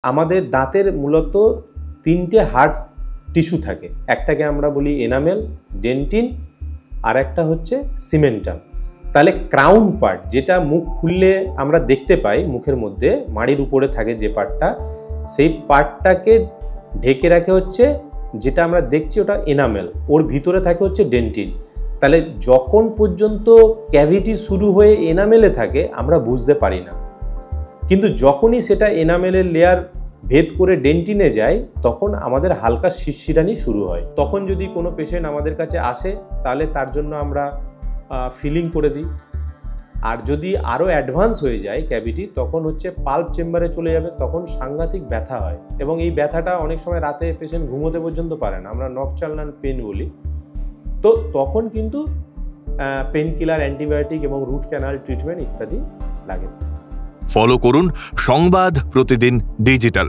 আমাদের দাঁতের মূলত তিনটে হার্ড টিস্যু থাকে, একটাকে আমরা বলি এনামেল, ডেন্টিন, আর একটা হচ্ছে সিমেন্টাম। তাহলে ক্রাউন পার্ট, যেটা মুখ খুললে আমরা দেখতে পাই মুখের মধ্যে মাড়ির উপরে থাকে যে পার্টটা, সেই পার্টটাকে ঢেকে রাখে হচ্ছে, যেটা আমরা দেখছি ওটা এনামেল, ওর ভিতরে থাকে হচ্ছে ডেন্টিন। তাহলে যখন পর্যন্ত ক্যাভিটি শুরু হয়ে এনামেলে থাকে আমরা বুঝতে পারি না, কিন্তু যখনই সেটা এনামেলের লেয়ার ভেদ করে ডেন্টিনে যায় তখন আমাদের হালকা শিরশিরানি শুরু হয়। তখন যদি কোনো পেশেন্ট আমাদের কাছে আসে তাহলে তার জন্য আমরা ফিলিং করে দিই। আর যদি আরও অ্যাডভান্স হয়ে যায় ক্যাভিটি, তখন হচ্ছে পাল্প চেম্বারে চলে যাবে, তখন সাংঘাতিক ব্যথা হয় এবং এই ব্যথাটা অনেক সময় রাতে পেশেন্ট ঘুমোতে পর্যন্ত পারে না, আমরা নকটার্নাল পেন বলি। তো তখন কিন্তু পেন কিলার, অ্যান্টিবায়োটিক এবং রুট ক্যানাল ট্রিটমেন্ট ইত্যাদি লাগে। ফলো করুন সংবাদ প্রতিদিন ডিজিটাল।